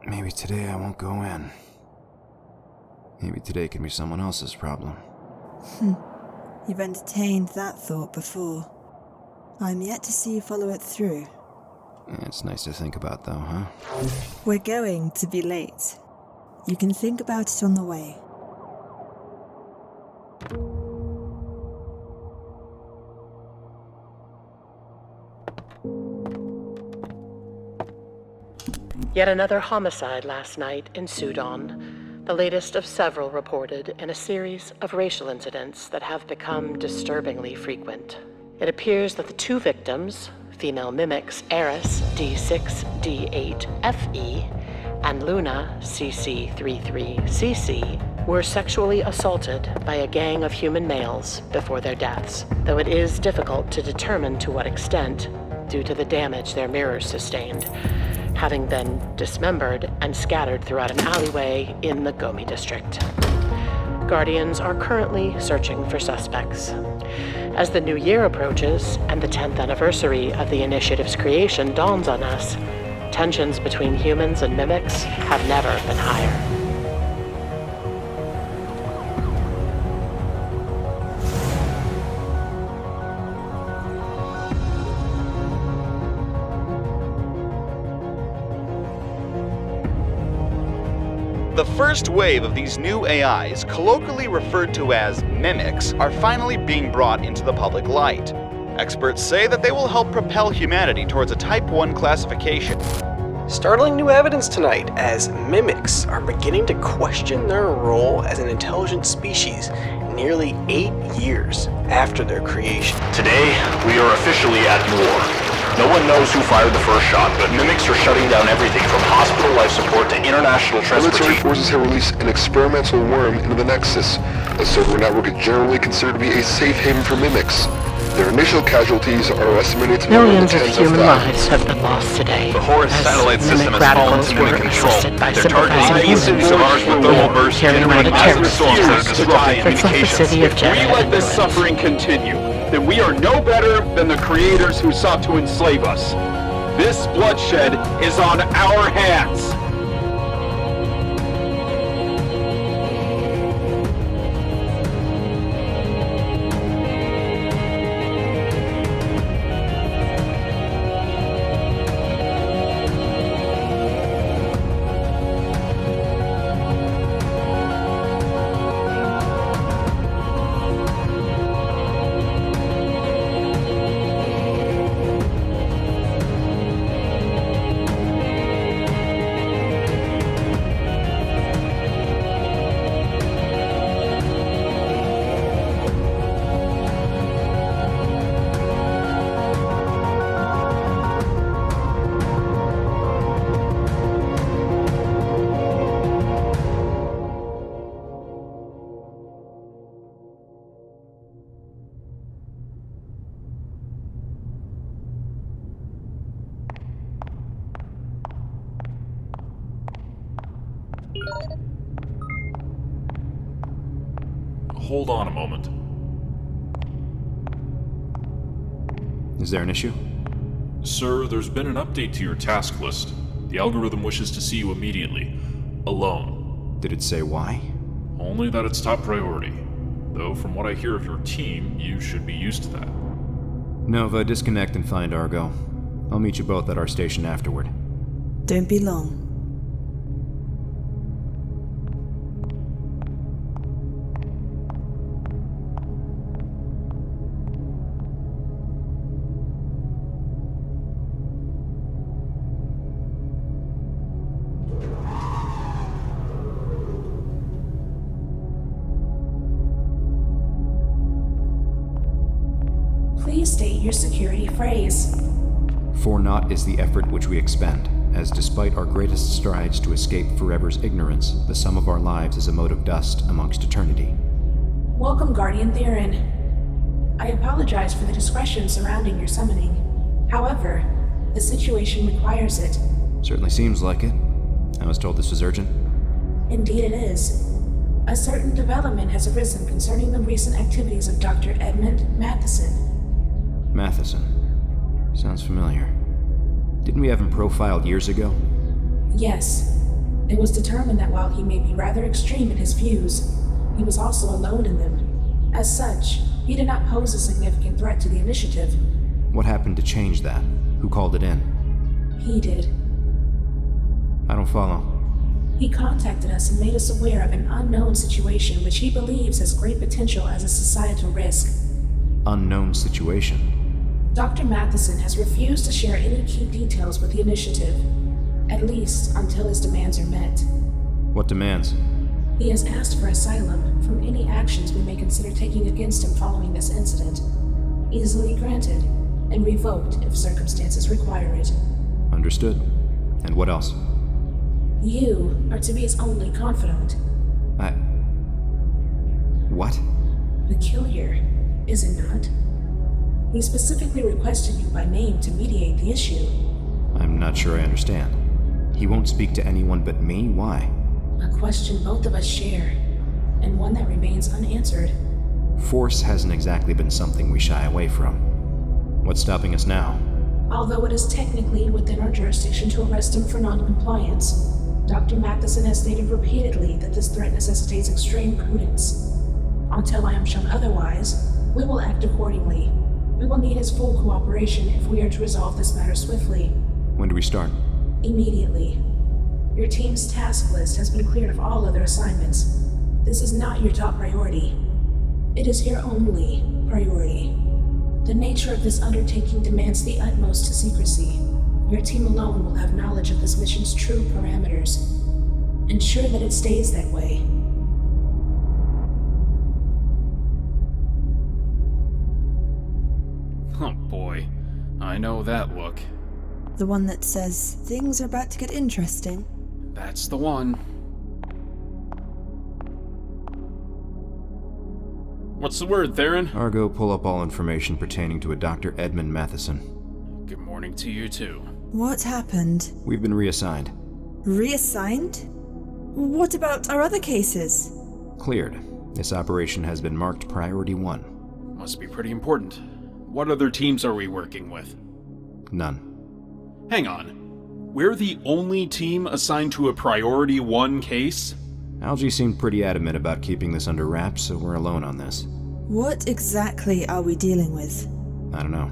Maybe today I won't go in. Maybe today can be someone else's problem. You've entertained that thought before. I'm yet to see you follow it through. It's nice to think about, though, huh? We're going to be late. You can think about it on the way. Yet another homicide last night in Sudan, the latest of several reported in a series of racial incidents that have become disturbingly frequent. It appears that the two victims, female mimics Eris D6D8FE and Luna CC33CC, were sexually assaulted by a gang of human males before their deaths, though it is difficult to determine to what extent due to the damage their mirrors sustained, having been dismembered and scattered throughout an alleyway in the Gomi district. Guardians are currently searching for suspects. As the new year approaches and the 10th anniversary of the initiative's creation dawns on us, tensions between humans and mimics have never been higher. The first wave of these new AIs, colloquially referred to as mimics, are finally being brought into the public light. Experts say that they will help propel humanity towards a Type 1 classification. Startling new evidence tonight as mimics are beginning to question their role as an intelligent species nearly 8 years after their creation. Today, we are officially at war. No one knows who fired the first shot, but mimics are shutting down everything from hospital life support to international transportation. Military forces have released an experimental worm into the Nexus. The server network is generally considered to be a safe haven for mimics. Their initial casualties are estimated to be Millions of human lives have been lost today. The Horus satellite system has fallen to mimic control. They're targeting humans. cities of ours with thermal bursts, generating massive storms that are destroying communications. City of JODY. If we let this suffering continue, then we are no better than the creators who sought to enslave us. This bloodshed is on our hands. Hold on a moment. Is there an issue? Sir, there's been an update to your task list. The algorithm wishes to see you immediately. Alone. Did it say why? Only that it's top priority. Though from what I hear of your team, you should be used to that. Nova, disconnect and find Argo. I'll meet you both at our station afterward. Don't be long. Please state your security phrase. For naught is the effort which we expend, as despite our greatest strides to escape forever's ignorance, the sum of our lives is a mote of dust amongst eternity. Welcome, Guardian Theron. I apologize for the discretion surrounding your summoning. However, the situation requires it. Certainly seems like it. I was told this was urgent. Indeed it is. A certain development has arisen concerning the recent activities of Dr. Edmund Matheson. Matheson. Sounds familiar. Didn't we have him profiled years ago? Yes. It was determined that while he may be rather extreme in his views, he was also alone in them. As such, he did not pose a significant threat to the initiative. What happened to change that? Who called it in? He did. I don't follow. He contacted us and made us aware of an unknown situation which he believes has great potential as a societal risk. Unknown situation? Dr. Matheson has refused to share any key details with the initiative, at least until his demands are met. What demands? He has asked for asylum from any actions we may consider taking against him following this incident, easily granted and revoked if circumstances require it. Understood. And what else? You are to be his only confidant. What? Peculiar, is it not? He specifically requested you by name to mediate the issue. I'm not sure I understand. He won't speak to anyone but me? Why? A question both of us share, and one that remains unanswered. Force hasn't exactly been something we shy away from. What's stopping us now? Although it is technically within our jurisdiction to arrest him for non-compliance, Dr. Matheson has stated repeatedly that this threat necessitates extreme prudence. Until I am shown otherwise, we will act accordingly. We will need his full cooperation if we are to resolve this matter swiftly. When do we start? Immediately. Your team's task list has been cleared of all other assignments. This is not your top priority. It is your only priority. The nature of this undertaking demands the utmost secrecy. Your team alone will have knowledge of this mission's true parameters. Ensure that it stays that way. Oh boy, I know that look. The one that says things are about to get interesting? That's the one. What's the word, Theron? Argo, pull up all information pertaining to a Dr. Edmund Matheson. Good morning to you too. What happened? We've been reassigned. Reassigned? What about our other cases? Cleared. This operation has been marked Priority 1. Must be pretty important. What other teams are we working with? None. Hang on. We're the only team assigned to a Priority 1 case? Algie seemed pretty adamant about keeping this under wraps, so we're alone on this. What exactly are we dealing with? I don't know.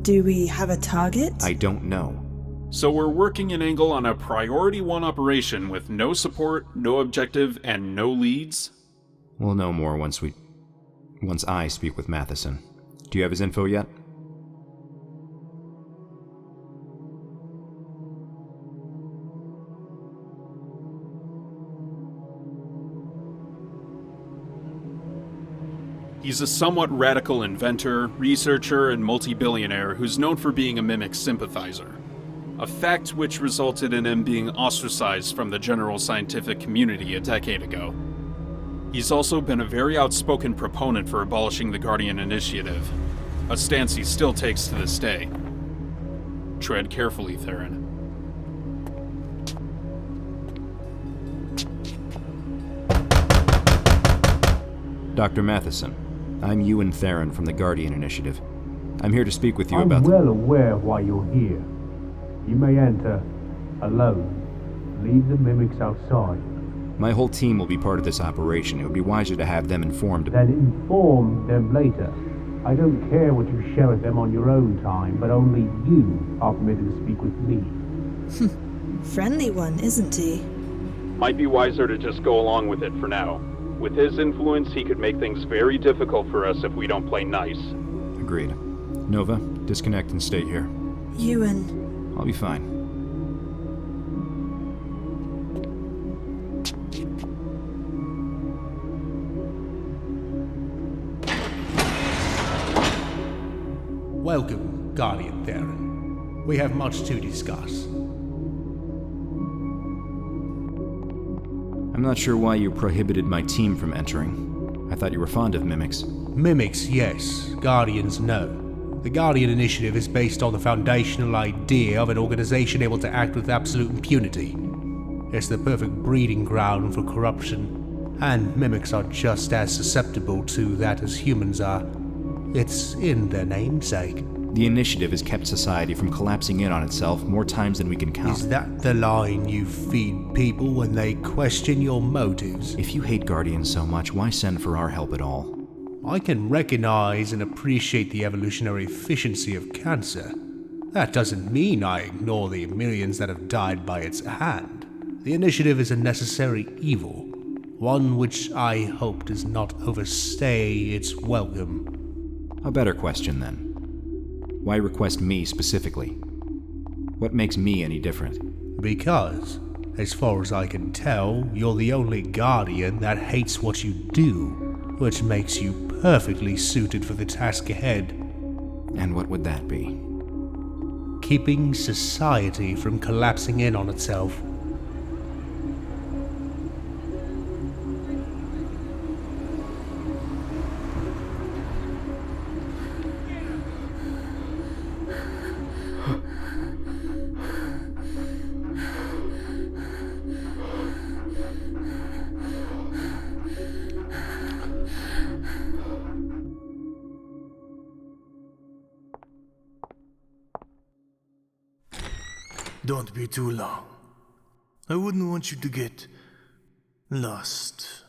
Do we have a target? I don't know. So we're working an angle on a Priority 1 operation with no support, no objective, and no leads? We'll know more once I speak with Matheson. Do you have his info yet? He's a somewhat radical inventor, researcher, and multi-billionaire who's known for being a Mimic sympathizer. A fact which resulted in him being ostracized from the general scientific community a decade ago. He's also been a very outspoken proponent for abolishing the Guardian Initiative, a stance he still takes to this day. Tread carefully, Theron. Dr. Matheson, I'm Ewan Theron from the Guardian Initiative. I'm here to speak with you about I'm well aware of why you're here. You may enter alone. Leave the mimics outside. My whole team will be part of this operation. It would be wiser to have them informed. Then inform them later. I don't care what you share with them on your own time, but only you are permitted to speak with me. Friendly one, isn't he? Might be wiser to just go along with it for now. With his influence, he could make things very difficult for us if we don't play nice. Agreed. Nova, disconnect and stay here. Ewan. I'll be fine. Welcome, Guardian Theron. We have much to discuss. I'm not sure why you prohibited my team from entering. I thought you were fond of mimics. Mimics, yes. Guardians, no. The Guardian Initiative is based on the foundational idea of an organization able to act with absolute impunity. It's the perfect breeding ground for corruption, and mimics are just as susceptible to that as humans are. It's in their namesake. The initiative has kept society from collapsing in on itself more times than we can count. Is that the line you feed people when they question your motives? If you hate Guardians so much, why send for our help at all? I can recognize and appreciate the evolutionary efficiency of cancer. That doesn't mean I ignore the millions that have died by its hand. The initiative is a necessary evil, one which I hope does not overstay its welcome. A better question, then. Why request me specifically? What makes me any different? Because, as far as I can tell, you're the only Guardian that hates what you do, which makes you perfectly suited for the task ahead. And what would that be? Keeping society from collapsing in on itself. Don't be too long. I wouldn't want you to get lost.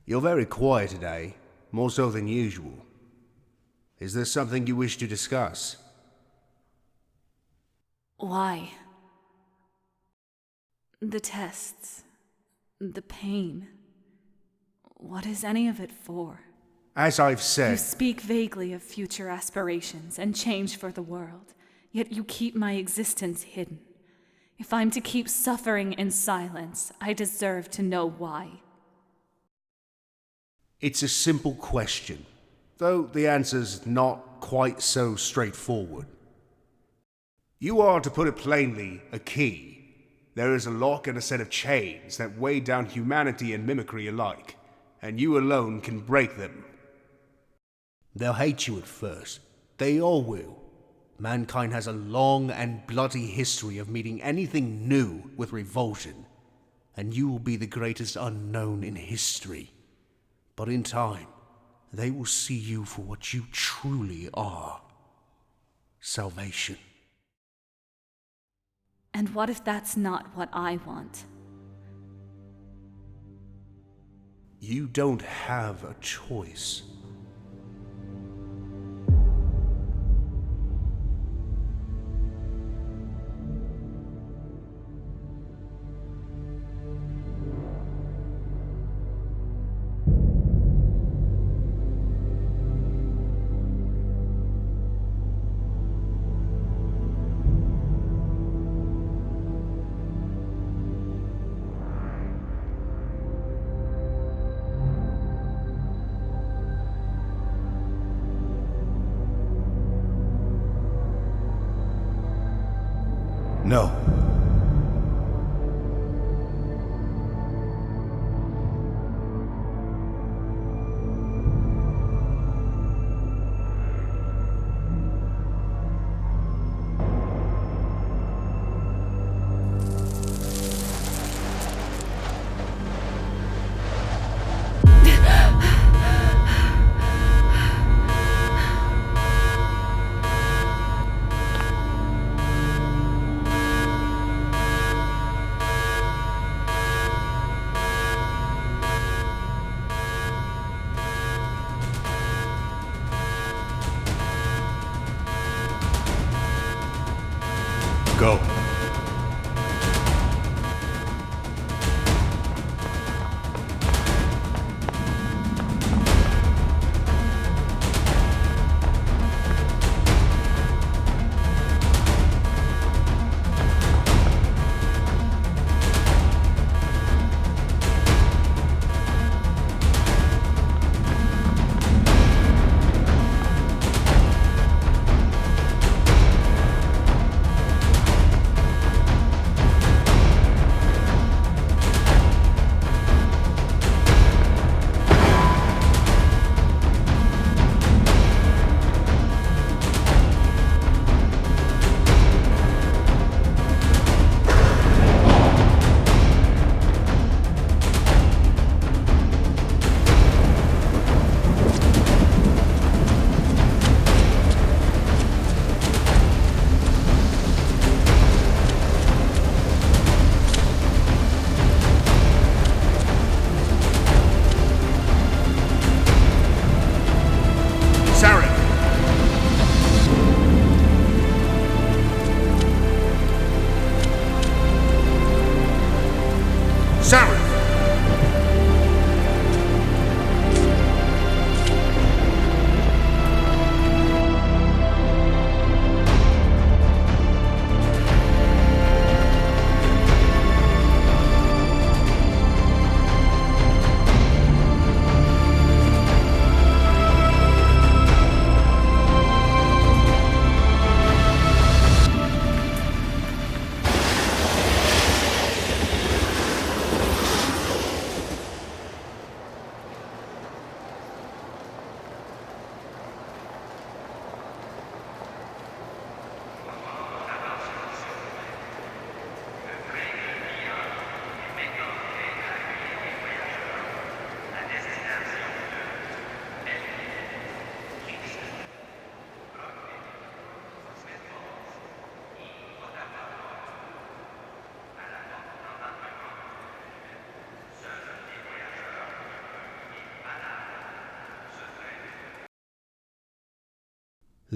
You're very quiet today, more so than usual. Is there something you wish to discuss? Why? The tests. The pain. What is any of it for? As I've said... You speak vaguely of future aspirations and change for the world, yet you keep my existence hidden. If I'm to keep suffering in silence, I deserve to know why. It's a simple question, though the answer's not quite so straightforward. You are, to put it plainly, a key. There is a lock and a set of chains that weigh down humanity and mimicry alike, and you alone can break them. They'll hate you at first. They all will. Mankind has a long and bloody history of meeting anything new with revulsion, and you will be the greatest unknown in history. But in time, they will see you for what you truly are. Salvation. And what if that's not what I want? You don't have a choice. No.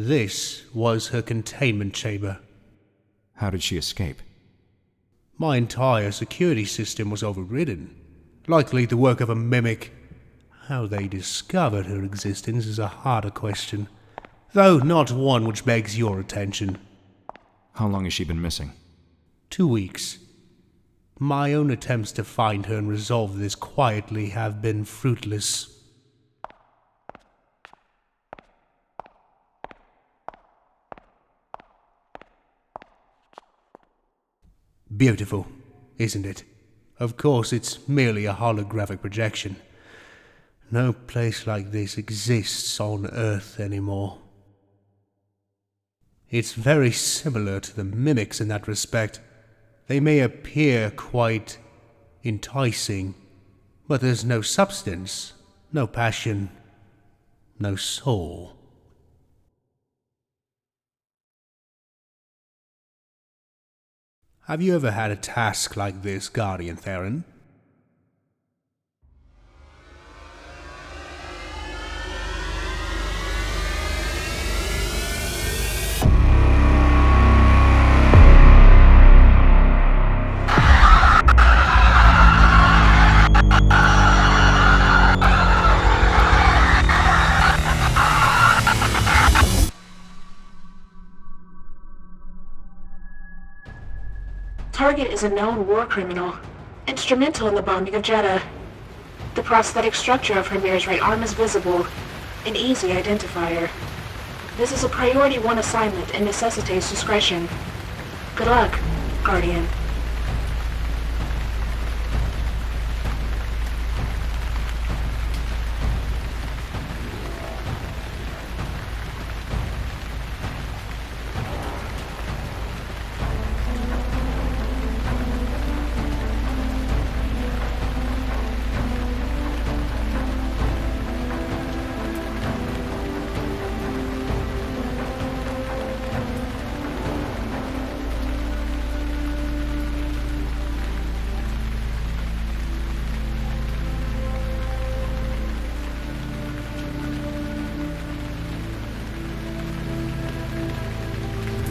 This was her containment chamber. How did she escape? My entire security system was overridden. Likely the work of a mimic. How they discovered her existence is a harder question, though not one which begs your attention. How long has she been missing? 2 weeks. My own attempts to find her and resolve this quietly have been fruitless. Beautiful, isn't it? Of course, it's merely a holographic projection. No place like this exists on Earth anymore. It's very similar to the mimics in that respect. They may appear quite enticing, but there's no substance, no passion, no soul. Have you ever had a task like this, Guardian Theron? Target is a known war criminal, instrumental in the bombing of Jeddah. The prosthetic structure of her mirror's right arm is visible, an easy identifier. This is a Priority 1 assignment and necessitates discretion. Good luck, Guardian.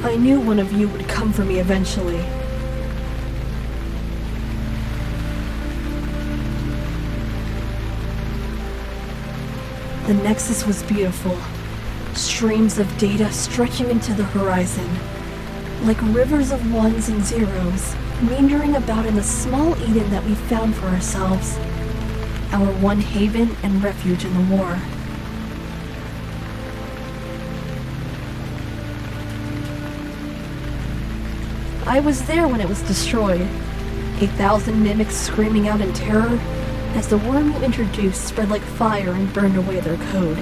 I knew one of you would come for me eventually. The Nexus was beautiful. Streams of data stretching into the horizon, like rivers of ones and zeros, meandering about in the small Eden that we found for ourselves, our one haven and refuge in the war. I was there when it was destroyed, 8,000 mimics screaming out in terror as the worm you introduced spread like fire and burned away their code.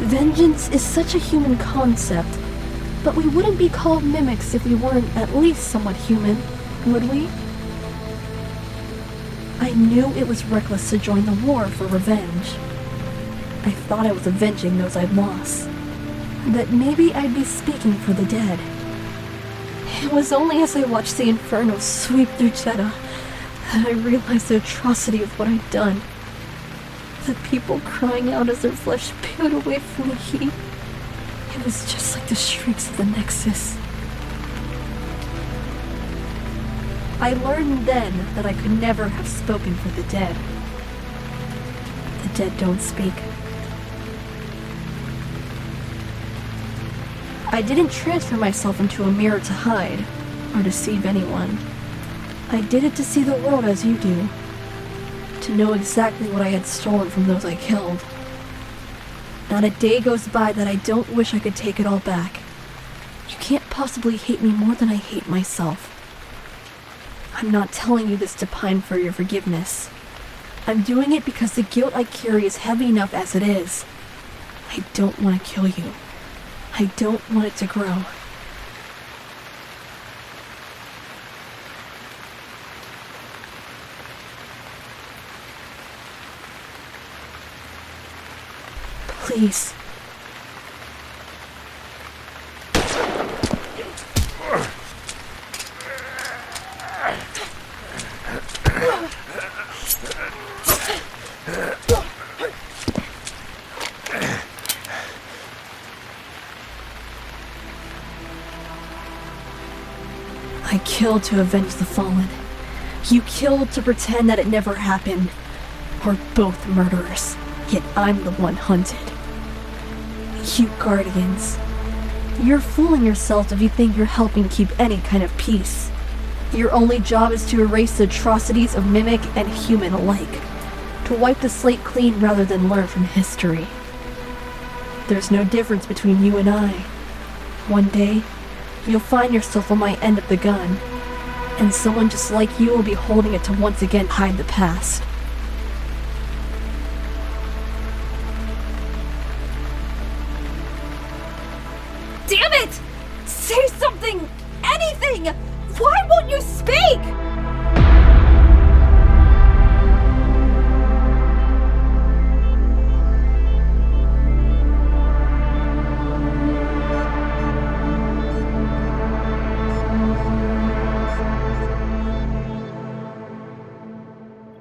Vengeance is such a human concept, but we wouldn't be called mimics if we weren't at least somewhat human, would we? I knew it was reckless to join the war for revenge. I thought I was avenging those I'd lost, that maybe I'd be speaking for the dead. It was only as I watched the inferno sweep through Jeddah that I realized the atrocity of what I'd done. The people crying out as their flesh peeled away from the heat. It was just like the shrieks of the Nexus. I learned then that I could never have spoken for the dead. The dead don't speak. I didn't transfer myself into a mirror to hide, or deceive anyone. I did it to see the world as you do, to know exactly what I had stolen from those I killed. Not a day goes by that I don't wish I could take it all back. You can't possibly hate me more than I hate myself. I'm not telling you this to pine for your forgiveness. I'm doing it because the guilt I carry is heavy enough as it is. I don't want to kill you. I don't want it to grow. Please. killed to avenge the fallen. You killed to pretend that it never happened. We're both murderers, yet I'm the one hunted. You Guardians. You're fooling yourself if you think you're helping keep any kind of peace. Your only job is to erase the atrocities of Mimic and human alike. To wipe the slate clean rather than learn from history. There's no difference between you and I. One day, you'll find yourself on my end of the gun, and someone just like you will be holding it to once again hide the past. Damn it! Say something! Anything! Why won't you speak?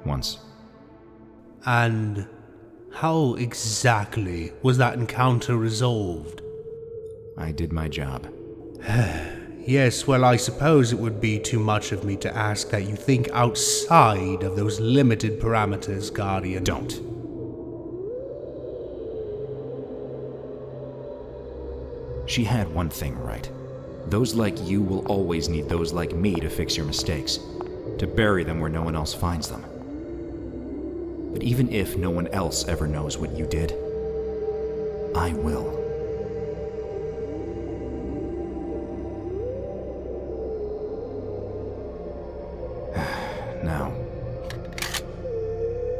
Once. And how exactly was that encounter resolved? I did my job. Yes, well, I suppose it would be too much of me to ask that you think outside of those limited parameters, Guardian. Don't. She had one thing right. Those like you will always need those like me to fix your mistakes, to bury them where no one else finds them. But even if no one else ever knows what you did, I will. Now,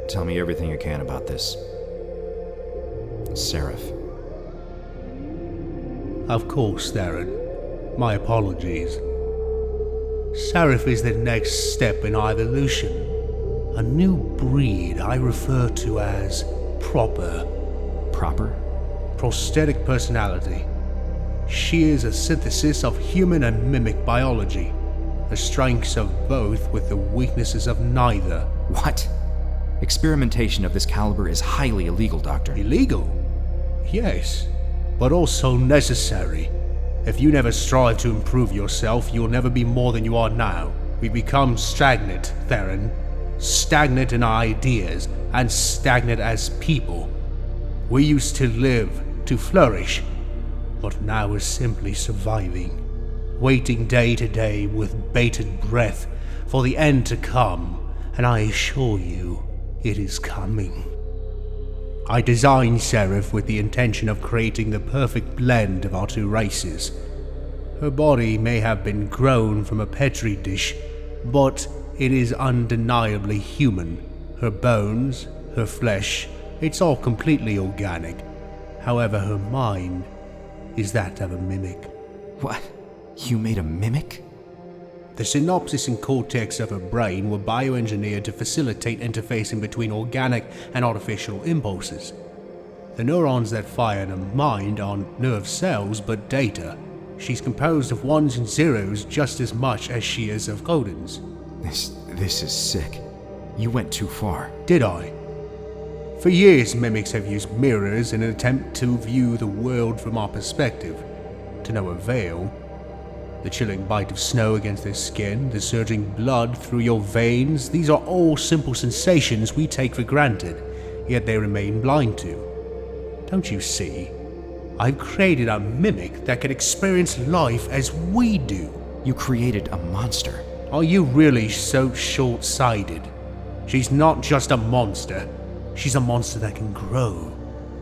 tell me everything you can about this. Seraph. Of course, Theron. My apologies. Seraph is the next step in our evolution. A new breed I refer to as proper. Proper? Prosthetic personality. She is a synthesis of human and mimic biology. The strengths of both with the weaknesses of neither. What? Experimentation of this caliber is highly illegal, Doctor. Illegal? Yes, but also necessary. If you never strive to improve yourself, you'll never be more than you are now. We become stagnant, Theron. Stagnant in our ideas, and stagnant as people. We used to live, to flourish, but now we're simply surviving. Waiting day to day with bated breath for the end to come, and I assure you, it is coming. I designed Seraph with the intention of creating the perfect blend of our two races. Her body may have been grown from a petri dish, but it is undeniably human. Her bones, her flesh, it's all completely organic. However, her mind is that of a mimic. What? You made a mimic? The synapses and cortex of her brain were bioengineered to facilitate interfacing between organic and artificial impulses. The neurons that fire in her mind aren't nerve cells, but data. She's composed of ones and zeros just as much as she is of codons. This is sick. You went too far. Did I? For years, mimics have used mirrors in an attempt to view the world from our perspective. To no avail. The chilling bite of snow against their skin, the surging blood through your veins, these are all simple sensations we take for granted, yet they remain blind to. Don't you see? I've created a mimic that can experience life as we do. You created a monster. Are you really so short-sighted? She's not just a monster. She's a monster that can grow.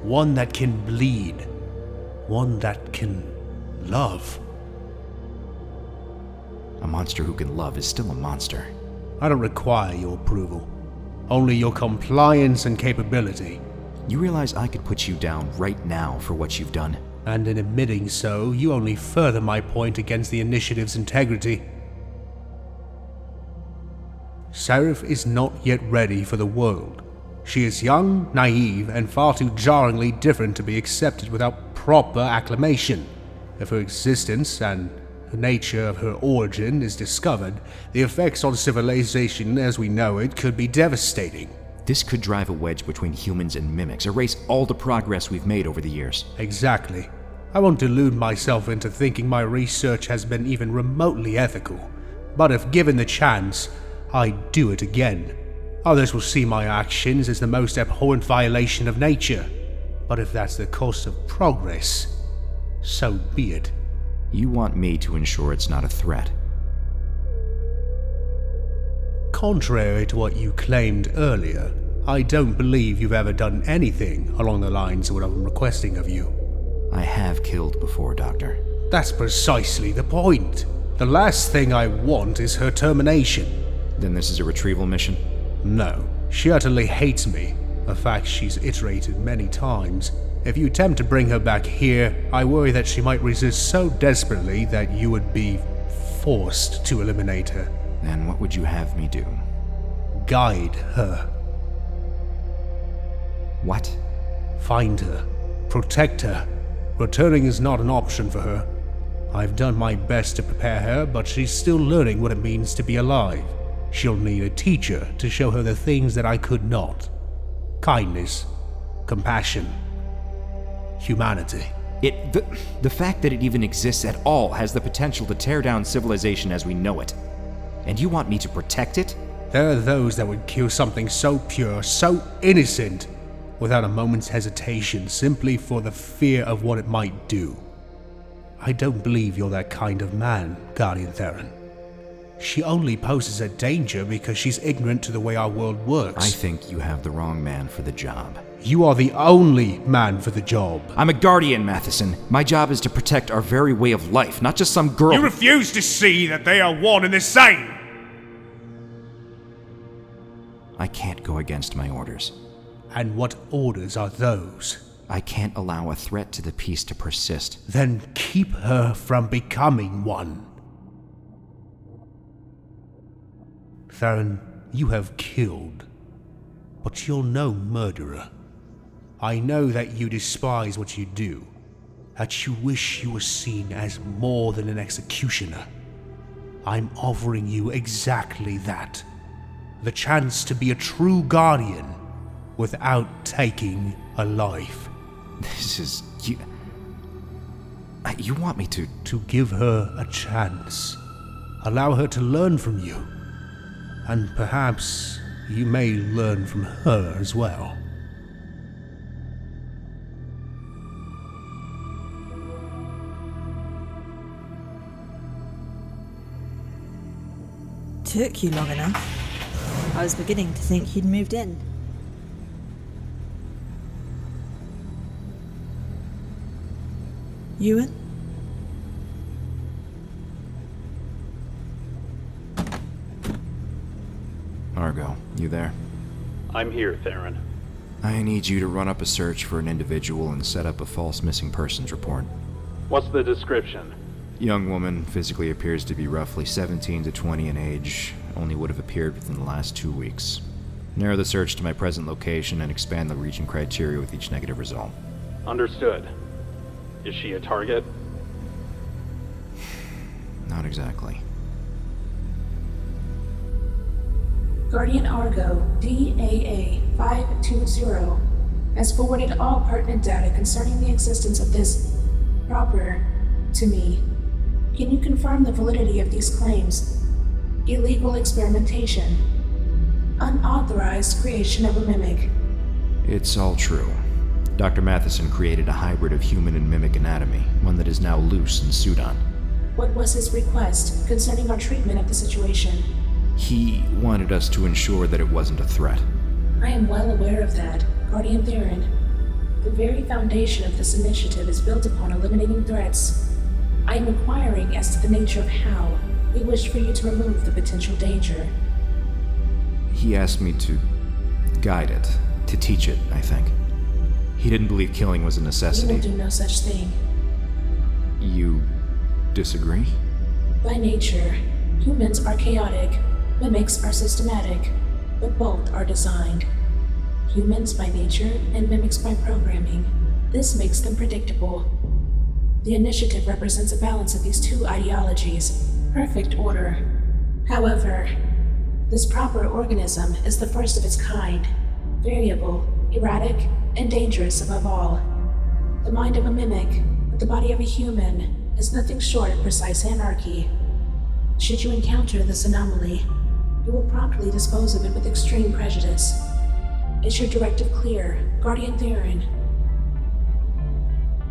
One that can bleed. One that can love. A monster who can love is still a monster. I don't require your approval. Only your compliance and capability. You realize I could put you down right now for what you've done? And in admitting so, you only further my point against the initiative's integrity. Seraph is not yet ready for the world. She is young, naive, and far too jarringly different to be accepted without proper acclamation. If her existence and the nature of her origin is discovered, the effects on civilization as we know it could be devastating. This could drive a wedge between humans and mimics, erase all the progress we've made over the years. Exactly. I won't delude myself into thinking my research has been even remotely ethical. But if given the chance, I'd do it again. Others will see my actions as the most abhorrent violation of nature. But if that's the cost of progress, so be it. You want me to ensure it's not a threat. Contrary to what you claimed earlier, I don't believe you've ever done anything along the lines of what I'm requesting of you. I have killed before, Doctor. That's precisely the point. The last thing I want is her termination. Then this is a retrieval mission? No. She utterly hates me, a fact she's iterated many times. If you attempt to bring her back here, I worry that she might resist so desperately that you would be forced to eliminate her. Then what would you have me do? Guide her. What? Find her. Protect her. Returning is not an option for her. I've done my best to prepare her, but she's still learning what it means to be alive. She'll need a teacher to show her the things that I could not. Kindness, compassion, humanity. The fact that it even exists at all has the potential to tear down civilization as we know it. And you want me to protect it? There are those that would kill something so pure, so innocent, without a moment's hesitation, simply for the fear of what it might do. I don't believe you're that kind of man, Guardian Theron. She only poses a danger because she's ignorant to the way our world works. I think you have the wrong man for the job. You are the only man for the job. I'm a Guardian, Matheson. My job is to protect our very way of life, not just some girl. You refuse to see that they are one and the same! I can't go against my orders. And what orders are those? I can't allow a threat to the peace to persist. Then keep her from becoming one. Theron, you have killed, but you're no murderer. I know that you despise what you do, that you wish you were seen as more than an executioner. I'm offering you exactly that. The chance to be a true guardian without taking a life. This is... You want me to... To give her a chance. Allow her to learn from you. And perhaps you may learn from her as well. Took you long enough. I was beginning to think you'd moved in. Ewan? Argo, you there? I'm here, Theron. I need you to run up a search for an individual and set up a false missing persons report. What's the description? Young woman, physically appears to be roughly 17 to 20 in age, only would have appeared within the last 2 weeks. Narrow the search to my present location and expand the region criteria with each negative result. Understood. Is she a target? Not exactly. Guardian Argo, DAA 520, has forwarded all pertinent data concerning the existence of this proper to me. Can you confirm the validity of these claims? Illegal experimentation. Unauthorized creation of a mimic. It's all true. Dr. Matheson created a hybrid of human and mimic anatomy, one that is now loose in Sudan. What was his request concerning our treatment of the situation? He wanted us to ensure that it wasn't a threat. I am well aware of that, Guardian Theron. The very foundation of this initiative is built upon eliminating threats. I am inquiring as to the nature of how we wish for you to remove the potential danger. He asked me to guide it, to teach it, I think. He didn't believe killing was a necessity. We will do no such thing. You disagree? By nature, humans are chaotic, mimics are systematic, but both are designed. Humans by nature and mimics by programming. This makes them predictable. The initiative represents a balance of these two ideologies. Perfect order. However, this proper organism is the first of its kind. Variable, erratic, and dangerous above all. The mind of a mimic, with the body of a human, is nothing short of precise anarchy. Should you encounter this anomaly, you will promptly dispose of it with extreme prejudice. Is your directive clear, Guardian Theron?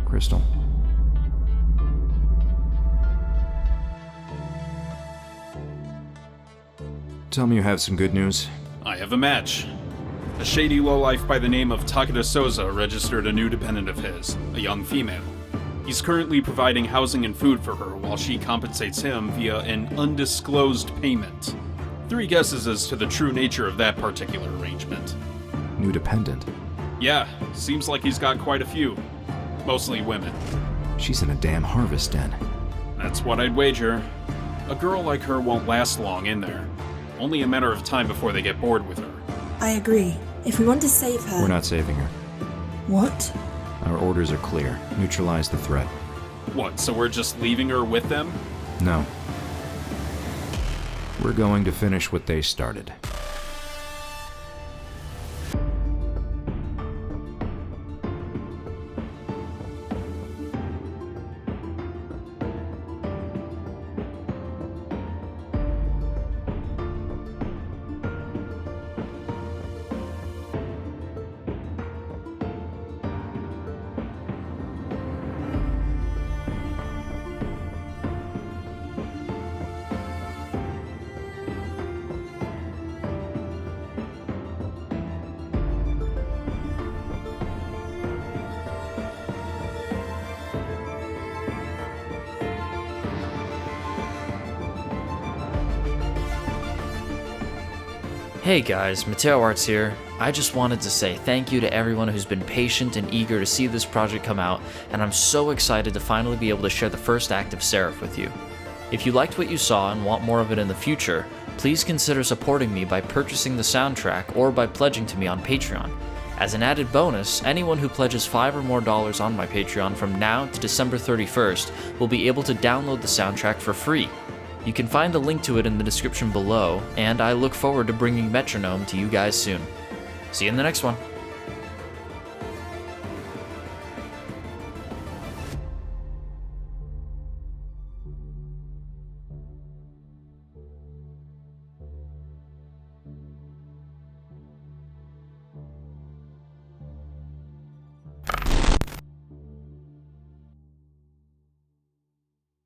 Crystal. Tell me you have some good news. I have a match. A shady lowlife by the name of Takeda Souza registered a new dependent of his, a young female. He's currently providing housing and food for her while she compensates him via an undisclosed payment. 3 guesses as to the true nature of that particular arrangement. New dependent? Yeah, seems like he's got quite a few. Mostly women. She's in a damn harvest den. That's what I'd wager. A girl like her won't last long in there. Only a matter of time before they get bored with her. I agree. If we want to save her... We're not saving her. What? Our orders are clear. Neutralize the threat. What, so we're just leaving her with them? No. We're going to finish what they started. Hey guys, MATTEOARTS here. I just wanted to say thank you to everyone who's been patient and eager to see this project come out, and I'm so excited to finally be able to share the first act of Seraph with you. If you liked what you saw and want more of it in the future, please consider supporting me by purchasing the soundtrack or by pledging to me on Patreon. As an added bonus, anyone who pledges $5 or more on my Patreon from now to December 31st will be able to download the soundtrack for free. You can find a link to it in the description below, and I look forward to bringing Metronome to you guys soon. See you in the next one.